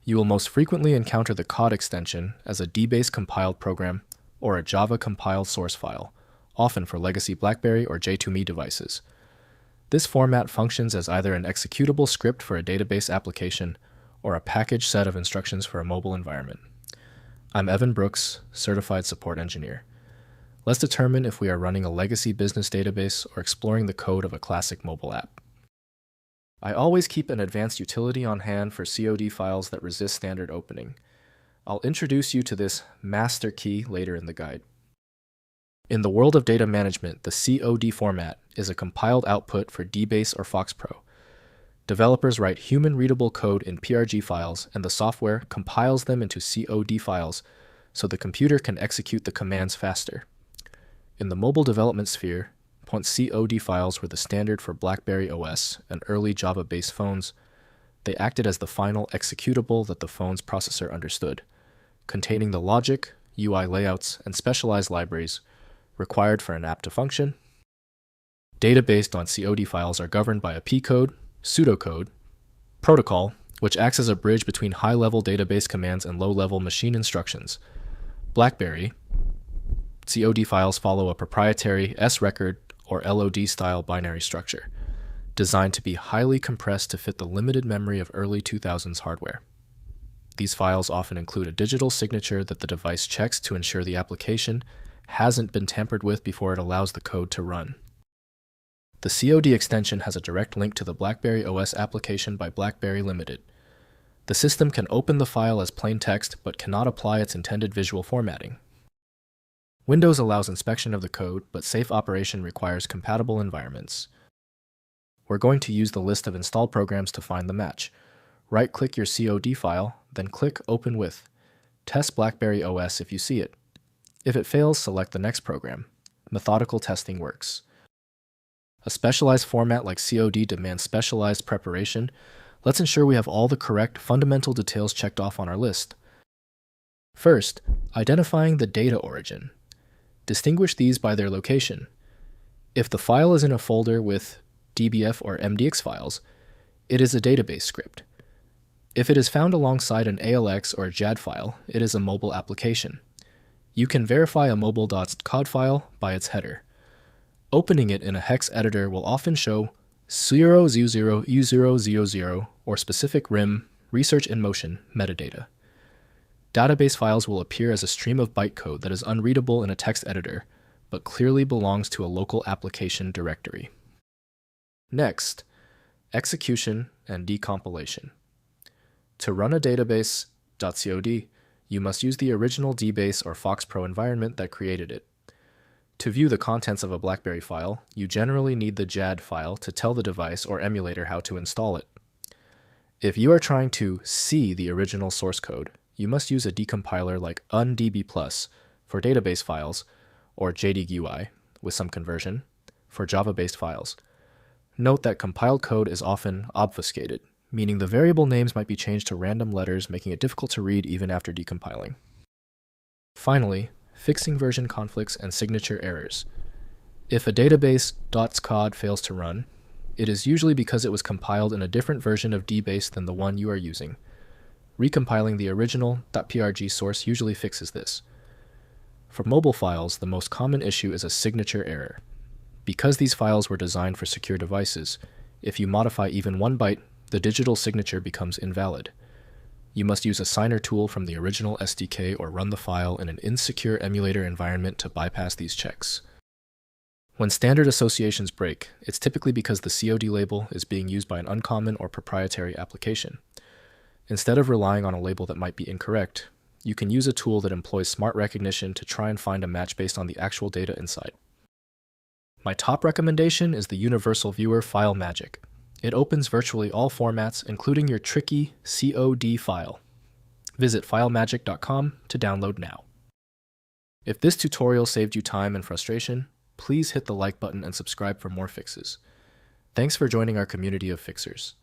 You will most frequently encounter the COD extension as a dBASE compiled program or a Java compiled source file, often for legacy BlackBerry or J2Me devices. This format functions as either an executable script for a database application or a packaged set of instructions for a mobile environment. I'm Evan Brooks, Certified Support Engineer. Let's determine if we are running a legacy business database or exploring the code of a classic mobile app. I always keep an advanced utility on hand for COD files that resist standard opening. I'll introduce you to this master key later in the guide. In the world of data management, the COD format is a compiled output for dBASE or FoxPro. Developers write human-readable code in PRG files, and the software compiles them into COD files so the computer can execute the commands faster. In the mobile development sphere, once COD files were the standard for BlackBerry OS and early Java-based phones, they acted as the final executable that the phone's processor understood, containing the logic, UI layouts, and specialized libraries required for an app to function. Data based on COD files are governed by a pseudo-code, pseudo-code, protocol, which acts as a bridge between high-level database commands and low-level machine instructions. BlackBerry COD files follow a proprietary S-record or LOD-style binary structure, designed to be highly compressed to fit the limited memory of early 2000s hardware. These files often include a digital signature that the device checks to ensure the application hasn't been tampered with before it allows the code to run. The COD extension has a direct link to the BlackBerry OS application by BlackBerry Limited. The system can open the file as plain text but cannot apply its intended visual formatting. Windows allows inspection of the code, but safe operation requires compatible environments. We're going to use the list of installed programs to find the match. Right-click your COD file, then click Open With. Test BlackBerry OS if you see it. If it fails, select the next program. Methodical testing works. A specialized format like COD demands specialized preparation. Let's ensure we have all the correct fundamental details checked off on our list. First, identifying the data origin. Distinguish these by their location. If the file is in a folder with dbf or mdx files, it is a database script. If it is found alongside an ALX or a JAD file, it is a mobile application. You can verify a mobile.cod file by its header. Opening it in a hex editor will often show 000U000 or specific RIM, research in motion, metadata. Database files will appear as a stream of bytecode that is unreadable in a text editor, but clearly belongs to a local application directory. Next, execution and decompilation. To run a database.cod, you must use the original dBASE or FoxPro environment that created it. To view the contents of a BlackBerry file, you generally need the JAD file to tell the device or emulator how to install it. If you are trying to see the original source code, you must use a decompiler like undb+ for database files or JDGUI with some conversion for Java-based files. Note that compiled code is often obfuscated, meaning the variable names might be changed to random letters, making it difficult to read even after decompiling. Finally, fixing version conflicts and signature errors. If a database.cod fails to run, it is usually because it was compiled in a different version of dBASE than the one you are using. Recompiling the original .prg source usually fixes this. For mobile files, the most common issue is a signature error. Because these files were designed for secure devices, if you modify even one byte, the digital signature becomes invalid. You must use a signer tool from the original SDK or run the file in an insecure emulator environment to bypass these checks. When standard associations break, it's typically because the COD label is being used by an uncommon or proprietary application. Instead of relying on a label that might be incorrect, you can use a tool that employs smart recognition to try and find a match based on the actual data inside. My top recommendation is the universal viewer File Magic. It opens virtually all formats, including your tricky COD file. Visit filemagic.com to download now. If this tutorial saved you time and frustration, please hit the like button and subscribe for more fixes. Thanks for joining our community of fixers.